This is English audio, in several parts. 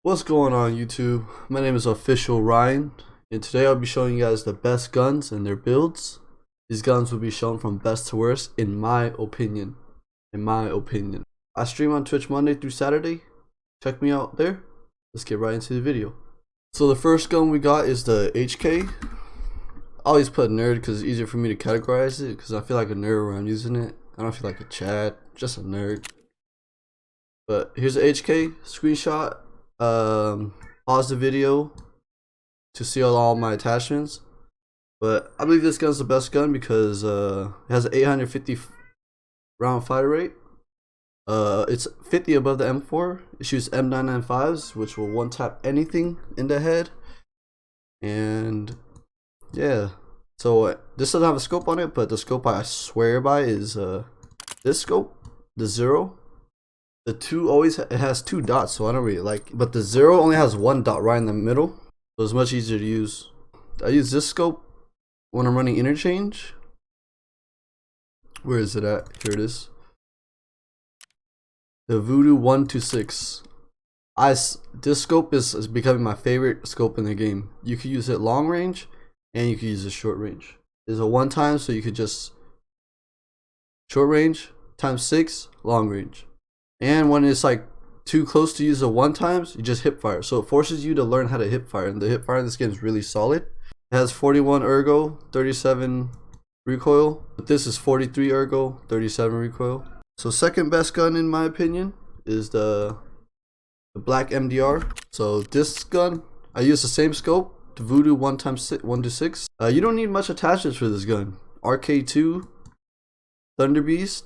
What's going on YouTube? My name is Official Ryan, and today I'll be showing you guys the best guns and their builds. These guns will be shown from best to worst in my opinion. I stream on Twitch Monday through Saturday. Check me out there. Let's get right into the video. So the first gun we got is the HK. I always put nerd because it's easier for me to categorize it, because I feel like a nerd when I'm using it. I don't feel like a Chad, just a nerd. But here's the HK screenshot. Pause the video to see all my attachments, but I believe this gun's the best gun because it has an 850 round fire rate. It's 50 above the M4. It shoots M995s, which will one tap anything in the head. And yeah, so this doesn't have a scope on it, but the scope I swear by is this scope, the 0. The 2 always it has 2 dots, so I don't really like it. But the 0 only has 1 dot right in the middle, so it's much easier to use. I use this scope when I'm running interchange. Where is it at? Here it is. The Voodoo 126. This scope is becoming my favorite scope in the game. You can use it long range and you can use it short range. There's a 1 time, so you could just short range times 6 long range. And when it's like too close to use the 1 times, you just hip fire. So it forces you to learn how to hip fire, and the hip fire in this game is really solid. It has 41 ergo, 37 recoil, but this is 43 ergo, 37 recoil. So second best gun in my opinion is the black MDR. So this gun, I use the same scope, the Voodoo 1x6. You don't need much attachments for this gun. RK2, Thunder Beast,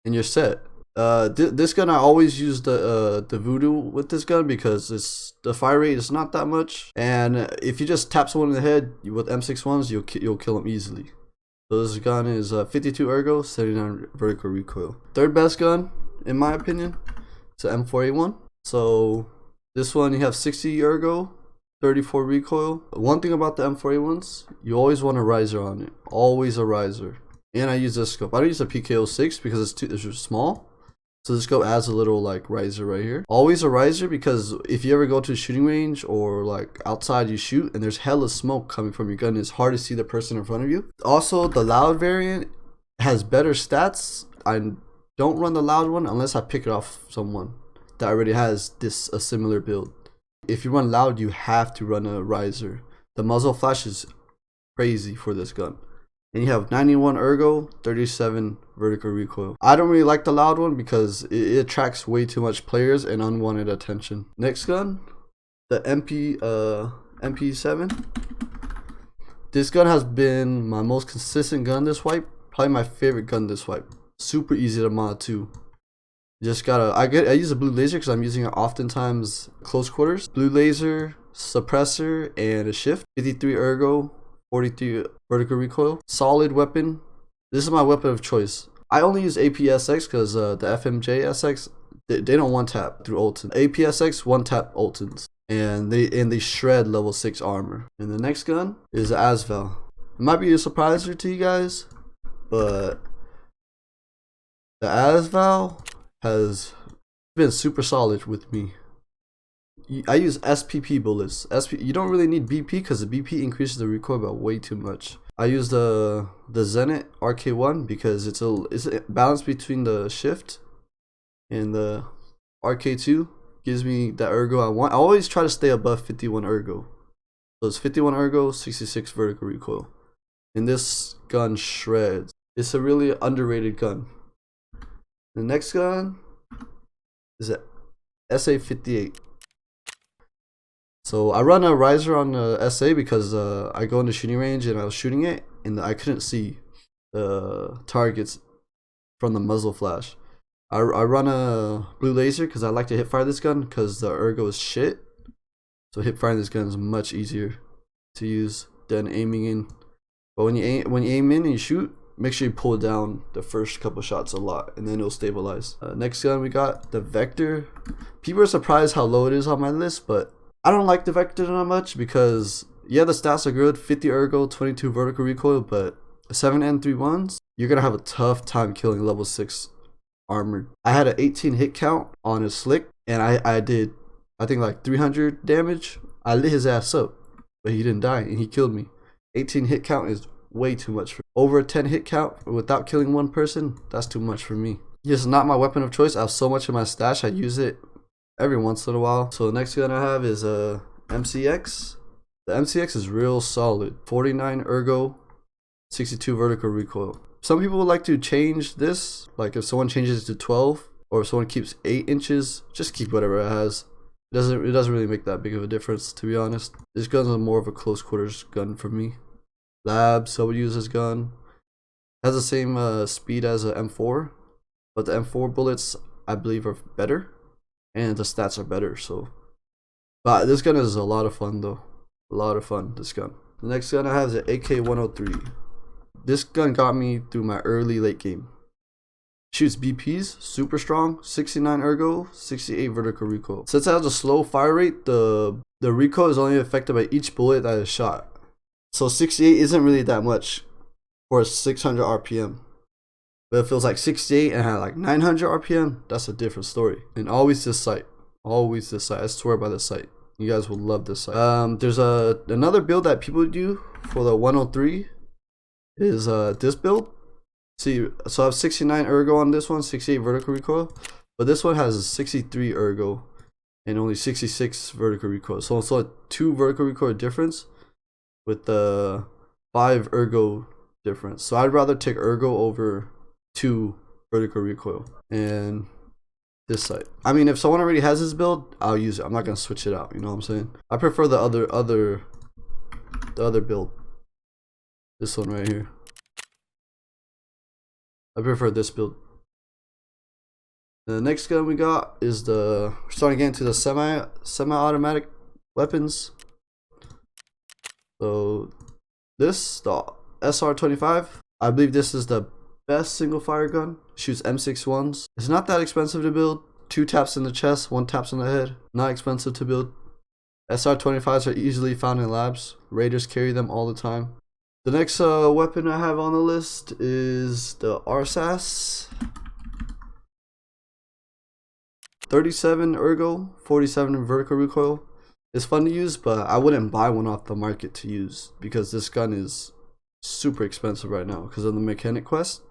and you're set. This gun I always use the Voodoo with this gun because the fire rate is not that much, and if you just tap someone in the head with M61s, you'll kill them easily. So this gun is 52 ergo, 79 vertical recoil. Third best gun in my opinion is the M4A1. So this one you have 60 ergo, 34 recoil. One thing about the M4A1s, you always want a riser on it, always a riser. And I use this scope. I don't use a PKO6 because it's small. So this scope adds a little like riser right here. Always a riser, because if you ever go to a shooting range or like outside you shoot and there's hella smoke coming from your gun, it's hard to see the person in front of you. Also, the loud variant has better stats. I don't run the loud one unless I pick it off someone that already has a similar build. If you run loud, you have to run a riser. The muzzle flash is crazy for this gun. And you have 91 ergo, 37 vertical recoil. I don't really like the loud one because it attracts way too much players and unwanted attention. Next gun, the MP7. This gun has been my most consistent gun this wipe. Probably my favorite gun this wipe. Super easy to mod too. Just gotta, I use a blue laser because I'm using it oftentimes close quarters. Blue laser, suppressor, and a shift. 53 ergo, 43 vertical recoil. Solid weapon. This is my weapon of choice. I only use APSX because the FMJ SX, they don't one tap through ultins. APSX one tap ultins, and they shred level 6 armor. And the next gun is the Asval. It might be a surpriser to you guys, but the Asval has been super solid with me. I use SPP bullets. You don't really need BP because the BP increases the recoil by way too much. I use the Zenit RK1 because it's a balance between the shift and the RK2 gives me the ergo I want. I always try to stay above 51 ergo. So it's 51 ergo, 66 vertical recoil. And this gun shreds. It's a really underrated gun. The next gun is a SA58. So I run a riser on the SA because I go in the shooting range and I was shooting it and I couldn't see the targets from the muzzle flash. I run a blue laser because I like to hip fire this gun because the ergo is shit. So hip firing this gun is much easier to use than aiming in. But when you aim in and you shoot, make sure you pull down the first couple shots a lot and then it'll stabilize. Next gun we got the Vector. People are surprised how low it is on my list, but I don't like the Vector that much because, yeah, the stats are good, 50 ergo, 22 vertical recoil, but 7N31s, you're going to have a tough time killing level 6 armored. I had an 18 hit count on a slick, and I did I think like 300 damage. I lit his ass up, but he didn't die and he killed me. 18 hit count is way too much. Over a 10 hit count without killing one person, that's too much for me. It's not my weapon of choice. I have so much in my stash, I use it every once in a while. So the next gun I have is a MCX. The MCX is real solid. 49 ergo, 62 vertical recoil. Some people would like to change this, like if someone changes it to 12 or if someone keeps 8 inches, just keep whatever it has. It doesn't really make that big of a difference, to be honest. This gun is more of a close quarters gun for me. Labs, I would use this gun. Has the same speed as a M4, but the M4 bullets I believe are better and the stats are better. So, but this gun is a lot of fun though. A lot of fun, this gun. The next gun I have is an AK-103. This gun got me through my early late game. Shoots BPs, super strong, 69 ergo, 68 vertical recoil. Since it has a slow fire rate, the recoil is only affected by each bullet that is shot. So 68 isn't really that much for 600 RPM. But if it was like 68 and had like 900 RPM, that's a different story. And always this sight. Always this sight. I swear by this sight. You guys will love this sight. There's another build that people do for the 103 is this build. See, so I have 69 ergo on this one, 68 vertical recoil. But this one has 63 ergo and only 66 vertical recoil. So it's like 2 vertical recoil difference with the 5 ergo difference. So I'd rather take ergo over 2 vertical recoil and this sight. I mean, if someone already has this build, I'll use it. I'm not gonna switch it out, you know what I'm saying? I prefer the other build. This one right here. I prefer this build. The next gun we got is we're starting to get into the semi-automatic weapons. So the SR25, I believe this is the best single fire gun. Shoots M61s. It's not that expensive to build. 2 taps in the chest, 1 taps on the head. Not expensive to build. SR25s are easily found in labs. Raiders carry them all the time. The next weapon I have on the list is the Rsass. 37 ergo, 47 vertical recoil. It's fun to use, but I wouldn't buy one off the market to use because this gun is super expensive right now because of the mechanic quest.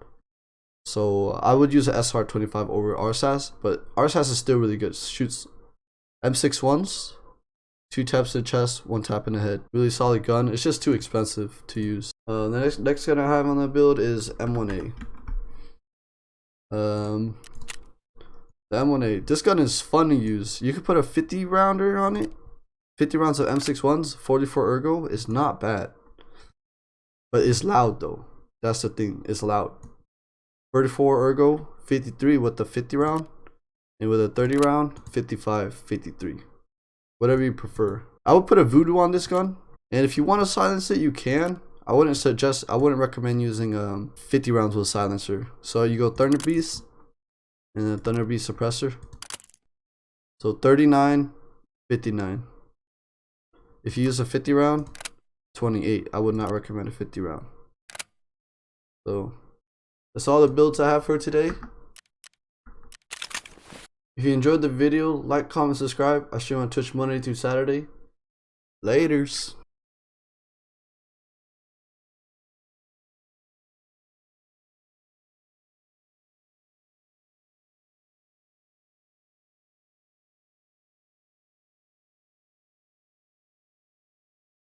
So I would use a SR25 over Rsass, but Rsass is still really good. It shoots M61s, 2 taps in the chest, 1 tap in the head. Really solid gun. It's just too expensive to use. The next gun I have on the build is M1A. The M1A. This gun is fun to use. You could put a 50 rounder on it. 50 rounds of M61s, 44 ergo is not bad. But it's loud though. That's the thing. It's loud. 34 ergo, 53 with the 50 round. And with a 30 round, 55, 53. Whatever you prefer. I would put a voodoo on this gun. And if you want to silence it, you can. I wouldn't recommend using 50 rounds with a silencer. So you go Thunder Beast and then Thunder Beast suppressor. So 39, 59. If you use a 50 round, 28. I would not recommend a 50 round. So that's all the builds I have for today. If you enjoyed the video, like, comment, subscribe. I stream on Twitch Monday through Saturday. Laters.